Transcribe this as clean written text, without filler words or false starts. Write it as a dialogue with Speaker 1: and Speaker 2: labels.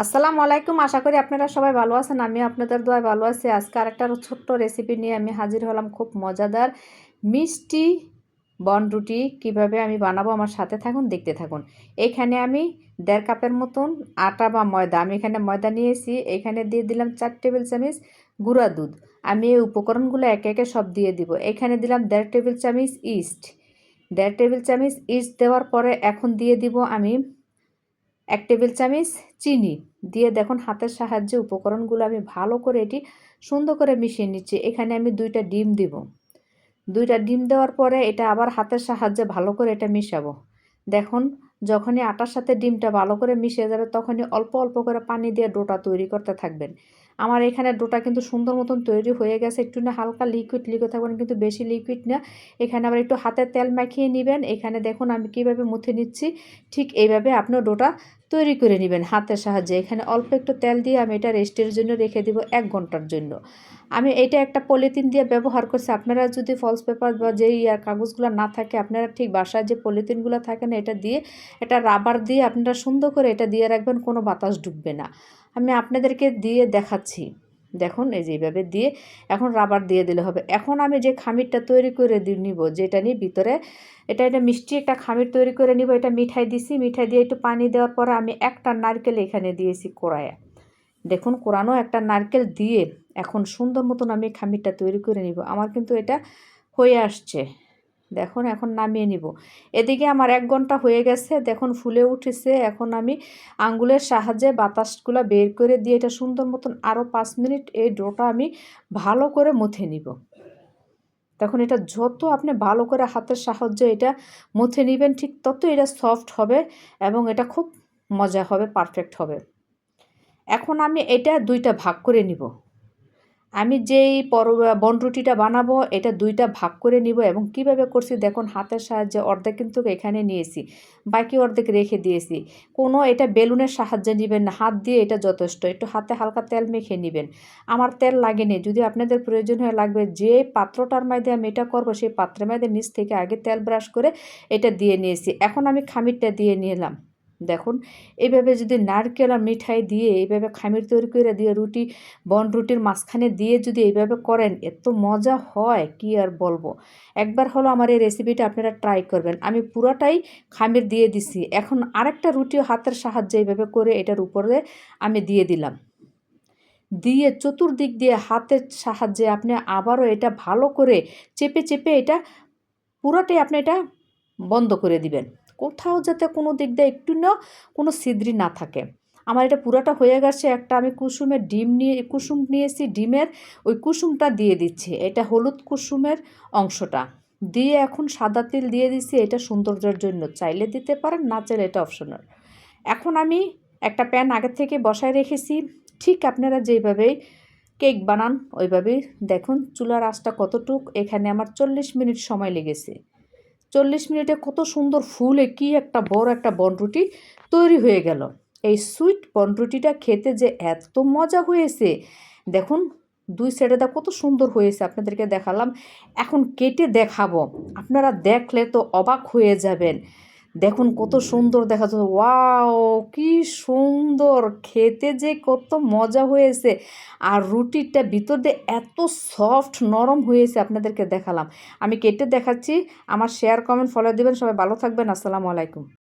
Speaker 1: আসসালামু আলাইকুম। আশা করি আপনারা সবাই ভালো আছেন। আমি আপনাদের দোয়ায় ভালো আছি। আজকে আরেকটা ছোট্ট রেসিপি নিয়ে আমি হাজির হলাম। খুব মজাদার মিষ্টি বনরুটি কিভাবে আমি বানাবো, আমার সাথে থাকুন, দেখতে থাকুন। এখানে আমি 1.5 কাপের মতন আটা বা ময়দা, আমি এখানে ময়দা নিয়েছি। এখানে দিয়ে দিলাম 4 টেবিল চামচ গুঁড়া দুধ। আমি এই উপকরণগুলো একে একে সব দিয়ে দিব। এখানে দিলাম 1.5 টেবিল চামচ ইস্ট। 1.5 টেবিল চামচ ইস্ট দেওয়ার পরে এখন দিয়ে দিব আমি 1 টেবিল চামচ চিনি দিয়ে দেখুন হাতের সাহায্যে উপকরণগুলো আমি ভালো করে এটি সুন্দর করে মিশিয়ে নিচ্ছি। এখানে আমি 2টা ডিম দিব। 2টা ডিম দেওয়ার পরে এটা আবার হাতের সাহায্যে ভালো করে এটা মিশাবো। দেখুন যখনই আটার সাথে ডিমটা ভালো করে মিশে যাবে তখনই অল্প অল্প করে পানি দিয়ে ডোটা তৈরি করতে থাকবেন। আমার এখানে ডোটা কিন্তু সুন্দর মতন তৈরি হয়ে গেছে। একটু না হালকা লিকুইড লিকুইড থাকবেন, কিন্তু বেশি লিকুইড না। এখানে আবার একটু হাতে তেল মাখিয়ে নেবেন। এখানে দেখুন আমি কিভাবে মুথে নিচ্ছি, ঠিক এইভাবে আপনিও ডোটা তৈরি করে নেবেন হাতের সাহায্যে। এখানে অল্প একটু তেল দিয়ে আমি এটা রেস্টের জন্য রেখে দিব 1 ঘন্টার জন্য। আমি এটা একটা পলিথিন দিয়ে ব্যবহার করছি। আপনারা যদি ফলস পেপার বা যেই কাগজগুলো না থাকে, আপনারা ঠিক বাসায় যে পলিথিনগুলো থাকে না, এটা দিয়ে এটা রাবার দিয়ে আপনারা সুন্দর করে এটা দিয়ে রাখবেন, কোনো বাতাস ঢুকবে না। আমি আপনাদেরকে দিয়ে দেখাচ্ছি। দেখুন এই যে এইভাবে দিয়ে এখন রাবার দিয়ে দিলে হবে। এখন আমি যে খামিরটা তৈরি করে নিব, যেটা নিয়ে ভিতরে এটা মিষ্টি একটা খামির তৈরি করে নিব। এটা মিঠাই দিছি, মিঠাই দিয়ে একটু পানি দেওয়ার পরে আমি একটা নারকেল এখানে দিয়েছি কোড়ায়া। দেখুন কোরানো একটা নারকেল দিয়ে এখন সুন্দর মতন আমি খামিরটা তৈরি করে নিব। আমার কিন্তু এটা হয়ে আসছে। দেখুন এখন নামিয়ে নিব। এদিকে আমার 1 ঘন্টা হয়ে গেছে। দেখুন ফুলে উঠেছে। এখন আমি আঙ্গুলের সাহায্যে বাতাসগুলো বের করে দিয়ে এটা সুন্দর মতন আরও 5 মিনিট এই ডোটা আমি ভালো করে মুথে নিব। তখন এটা যত আপনি ভালো করে হাতের সাহায্যে এটা মুথে নেবেন, ঠিক তত এটা সফট হবে এবং এটা খুব মজা হবে, পারফেক্ট হবে। এখন আমি এটা 2টা ভাগ করে নিব। আমি যেই বনরুটিটা বানাবো এটা 2টা ভাগ করে নিব এবং কিভাবে করছি দেখুন হাতের সাহায্যে অর্ধেক কিন্তু এখানে নিয়েছি, বাকি অর্ধেক রেখে দিয়েছি। কোনো এটা বেলুনের সাহায্যে নেবেন না, হাত দিয়ে এটা যথেষ্ট। একটু হাতে হালকা তেল মেখে নেবেন। আমার তেল লাগেনি, যদি আপনাদের প্রয়োজন হয়ে লাগবে, যে পাত্রটার মধ্যে আমি এটা করবো সেই পাত্রের মধ্যে নিচ থেকে আগে তেল ব্রাশ করে এটা দিয়ে নিয়েছি। এখন আমি খামিরটা দিয়ে নিলাম। দেখুন এইভাবে যদি নারকেল আর মিঠাই দিয়ে এইভাবে খামির তৈরি করে দিয়ে বনরুটির মাঝখানে দিয়ে যদি এইভাবে করেন, এত মজা হয় কি আর বলবো। একবার হলো আমার এই রেসিপিটা আপনারা ট্রাই করবেন। আমি পুরোটাই খামির দিয়ে দিছি। এখন আরেকটা রুটিও হাতের সাহায্যে এইভাবে করে এটার উপরে আমি দিয়ে দিলাম। দিয়ে চতুর্দিক দিয়ে হাতের সাহায্যে আপনি আবারও এটা ভালো করে চেপে চেপে এটা পুরোটাই আপনি এটা বন্ধ করে দিবেন। কোথাও যাতে কোনো দিক দিয়ে একটু না কোনো ছিদ্রি না থাকে। আমার এটা পুরাটা হয়ে গেছে। একটা আমি কুসুম নিয়েছি, ডিমের ওই কুসুমটা দিয়ে দিচ্ছি। এটা হলুদ কুসুমের অংশটা দিয়ে এখন সাদা তিল দিয়ে দিচ্ছি, এটা সৌন্দর্যের জন্য। চাইলে দিতে পারেন, না চাইলে এটা অপশনাল। এখন আমি একটা প্যান আগে থেকে বসায় রেখেছি। ঠিক আপনারা যেইভাবেই কেক বানান ওইভাবেই দেখুন চুলার আঁচটা কতটুক। এখানে আমার 40 মিনিট সময় লেগেছে। 40 মিনিটে কত সুন্দর ফুলে কি একটা বড় একটা বনরুটি তৈরি হয়ে গেল। এই সুইট বনরুটিটা খেতে যে এত মজা হয়েছে, দেখুন 2 সাইডে কত সুন্দর হয়েছে, আপনাদেরকে দেখালাম। এখন কেটে দেখাবো, আপনারা দেখলে তো অবাক হয়ে যাবেন। দেখুন কত সুন্দর দেখা যাচ্ছে, ওয়াও কি সুন্দর খেতে, যে কত মজা হয়েছে। আর রুটিটা ভিতর দিয়ে এত সফট নরম হয়েছে, আপনাদেরকে দেখালাম। আমি কেটে দেখাচ্ছি। আমার শেয়ার কমেন্ট ফলো দিবেন। সবাই ভালো থাকবেন। আসসালামু আলাইকুম।